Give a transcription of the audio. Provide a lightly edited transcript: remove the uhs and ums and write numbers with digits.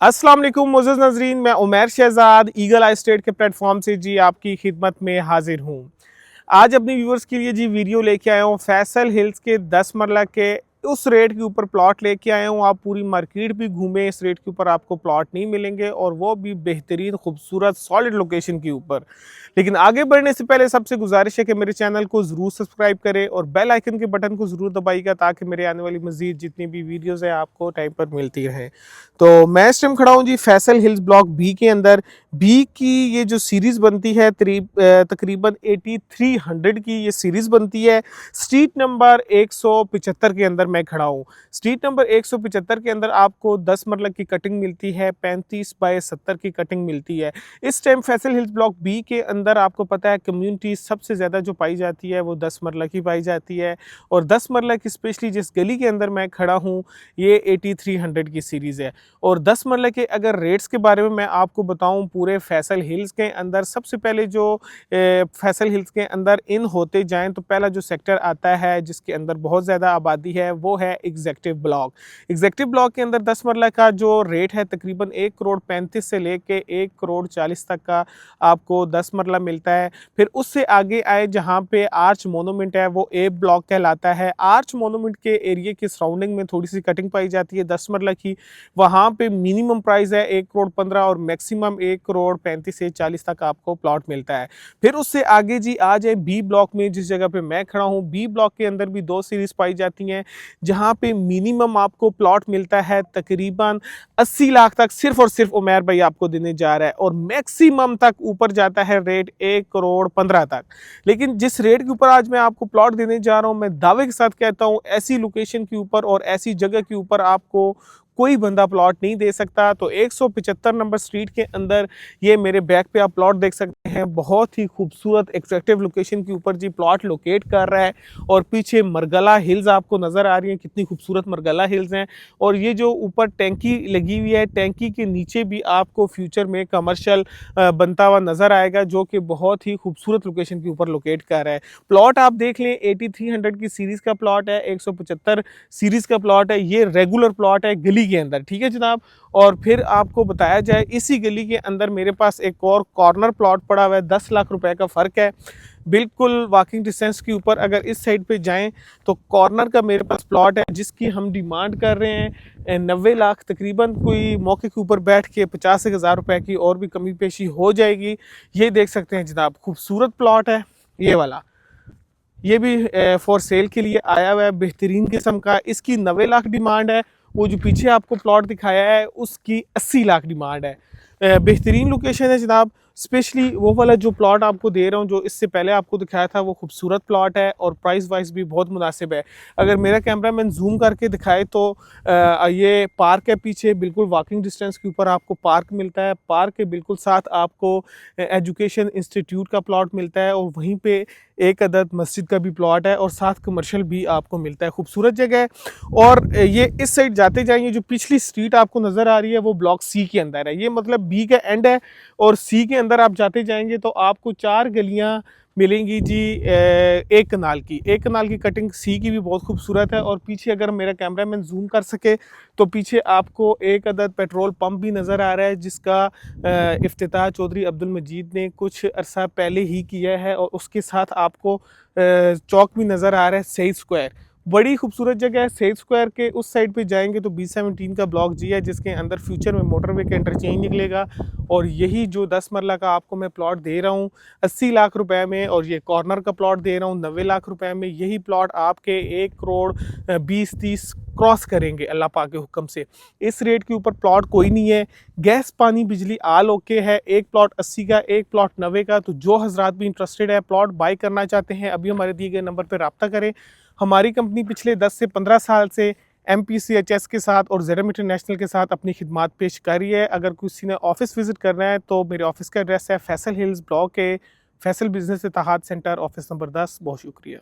अस्सलाम वालेकुम मोअज़्ज़ज़ नाज़रीन, मैं उमैर शहज़ाद ईगल आई स्टेट के प्लेटफॉर्म से जी आपकी खिदमत में हाजिर हूँ। आज अपने व्यूअर्स के लिए जी वीडियो लेके आया हूँ फैसल हिल्स के 10 मरला के उस रेट के ऊपर प्लॉट लेके आया हूँ। आप पूरी मार्केट भी घूमें, इस रेट के ऊपर आपको प्लॉट नहीं मिलेंगे और वो भी बेहतरीन खूबसूरत सॉलिड लोकेशन के ऊपर। लेकिन आगे बढ़ने से पहले सबसे गुजारिश है कि मेरे चैनल को ज़रूर सब्सक्राइब करें और बेल आइकन के बटन को ज़रूर दबाइएगा ताकि मेरे आने वाली मज़ीद जितनी भी वीडियोज़ हैं आपको टाइम पर मिलती रहें। तो मैं इस टाइम खड़ा हूँ जी फैसल हिल्स ब्लॉक बी के अंदर। बी की ये जो सीरीज़ बनती है तकरीबन 8300 की ये सीरीज़ बनती है। स्ट्रीट नंबर 175 के अंदर मैं खड़ा हूँ। स्ट्रीट नंबर 175 के अंदर आपको 10 मरला की कटिंग मिलती है, 35 बाय 70 की कटिंग मिलती है। इस time Faisal hills block B के अंदर आपको पता है कम्युनिटी सबसे ज़्यादा जो पाई जाती है वो 10 मरला की पाई जाती है और 10 मरला की स्पेशली जिस गली के अंदर मैं खड़ा हूँ ये 8300 की सीरीज़ है। और 10 मरले के अगर रेट्स के बारे में मैं आपको बताऊं पूरे फैसल हिल्स के अंदर, सबसे पहले जो फैसल हिल्स के अंदर इन होते जाएं तो पहला जो सेक्टर आता है जिसके अंदर बहुत ज़्यादा आबादी है वो है एग्जेक्टिव ब्लॉक। एग्जेक्टिव ब्लॉक के अंदर 10 मरला का जो रेट है तकरीबन 1,35 से लेके 1,40 तक का आपको 10 मरला मिलता है। फिर उससे आगे आए जहाँ पे आर्च मोनूमेंट है वो ए ब्लॉक कहलाता है। आर्च मोनूमेंट के एरिया के सराउंडिंग में थोड़ी सी कटिंग पाई जाती है 10 मरला की। वहाँ पे मिनिमम प्राइस है 1,15 और मैक्सिमम 1,35 से 40 तक आपको प्लॉट मिलता है। फिर उससे आगे जी आ जाए बी ब्लॉक में, जिस जगह पे मैं खड़ा हूँ बी ब्लॉक के अंदर भी दो सीरीज पाई जाती हैं जहाँ पे मिनिमम आपको प्लॉट मिलता है तकरीबन 80 लाख तक, सिर्फ और सिर्फ उमैर भाई आपको देने जा रहा है और मैक्सिमम तक ऊपर जाता है रेट 1,15 तक। लेकिन जिस रेट के ऊपर आज मैं आपको प्लॉट देने जा रहा हूँ मैं दावे के साथ कहता हूँ ऐसी लोकेशन के ऊपर और ऐसी जगह के ऊपर आपको कोई बंदा प्लॉट नहीं दे सकता। तो 175 नंबर स्ट्रीट के अंदर ये मेरे बैक पे आप प्लॉट देख सकते हैं। बहुत ही खूबसूरत एट्रैक्टिव लोकेशन के ऊपर जी प्लॉट लोकेट कर रहा है और पीछे मरगला हिल्स आपको नज़र आ रही हैं, कितनी खूबसूरत मरगला हिल्स हैं। और ये जो ऊपर टैंकी लगी हुई है, टैंकी के नीचे भी आपको फ्यूचर में कमर्शियल बनता हुआ नज़र आएगा जो कि बहुत ही खूबसूरत लोकेशन के ऊपर लोकेट कर रहा है। प्लॉट आप देख लें 8300 की सीरीज़ का प्लॉट है, 175 सीरीज़ का प्लॉट है, ये रेगुलर प्लॉट है गली के अंदर, ठीक है जनाब। और फिर आपको बताया जाए इसी गली के अंदर मेरे पास एक और कॉर्नर प्लॉट पड़ा हुआ है, 10 लाख रुपए का फ़र्क है बिल्कुल वॉकिंग डिस्टेंस के ऊपर। अगर इस साइड पे जाएं तो कॉर्नर का मेरे पास प्लॉट है जिसकी हम डिमांड कर रहे हैं 90 लाख तकरीबन। कोई मौके के ऊपर बैठ के 50,000 रुपए की और भी कमी पेशी हो जाएगी। ये देख सकते हैं जनाब, खूबसूरत प्लॉट है ये वाला, ये भी फॉर सेल के लिए आया हुआ है, बेहतरीन किस्म का। इसकी 90 लाख डिमांड है। वो जो पीछे आपको प्लॉट दिखाया है उसकी 80 लाख डिमांड है। बेहतरीन लोकेशन है जनाब। स्पेशली वो वाला जो प्लॉट आपको दे रहा हूँ जो इससे पहले आपको दिखाया था वो खूबसूरत प्लॉट है और प्राइस वाइज भी बहुत मुनासिब है। अगर मेरा कैमरा मैन जूम करके दिखाए तो ये पार्क है पीछे, बिल्कुल वॉकिंग डिस्टेंस के ऊपर आपको पार्क मिलता है। पार्क के बिल्कुल साथ आपको एजुकेशन इंस्टीट्यूट का प्लॉट मिलता है और वहीं पे एक अदद मस्जिद का भी प्लॉट है और साथ कमर्शियल भी आपको मिलता है। खूबसूरत जगह है। और ये इस साइड जाते जाएंगे जो पिछली स्ट्रीट आपको नज़र आ रही है वो ब्लॉक सी के अंदर है। ये मतलब बी का एंड है और सी के अंदर आप जाते जाएंगे तो आपको 4 गलियां मिलेंगी जी एक कनाल की। एक कनाल की कटिंग सी की भी बहुत खूबसूरत है। और पीछे अगर मेरा कैमरा मैन जूम कर सके तो पीछे आपको एक अदद पेट्रोल पंप भी नज़र आ रहा है जिसका इफ्तिताह चौधरी अब्दुल मजीद ने कुछ अरसा पहले ही किया है। और उसके साथ आपको चौक भी नज़र आ रहा है सईद स्क्वायर। बड़ी खूबसूरत जगह है। सईद स्क्वायर के उस साइड पे जाएंगे तो B17 का ब्लॉक जी है जिसके अंदर फ्यूचर में मोटरवे का इंटरचेंज निकलेगा। और यही जो 10 मरला का आपको मैं प्लॉट दे रहा हूँ 80 लाख रुपए में और ये कॉर्नर का प्लॉट दे रहा हूँ 90 लाख रुपए में, यही प्लॉट आपके 1,20,30 क्रॉस करेंगे अल्लाह पाक के हुक्म से। इस रेट के ऊपर प्लॉट कोई नहीं है। गैस पानी बिजली आल ओके है। एक प्लॉट 80 का, एक प्लॉट 90 का। तो जो हजरात भी इंटरेस्टेड है प्लॉट बाई करना चाहते हैं अभी हमारे दिए गए नंबर पर रब्ता करें। हमारी कंपनी पिछले 10 से 15 साल से MPCHS के साथ और ZM इंटरनेशनल के साथ अपनी खिदमात पेश कर रही है। अगर किसी ने ऑफिस विजिट करना है तो मेरे ऑफिस का एड्रेस है फैसल हिल्स ब्लॉक के Faisal business Ittehad centre, office number 10। बहुत शुक्रिया।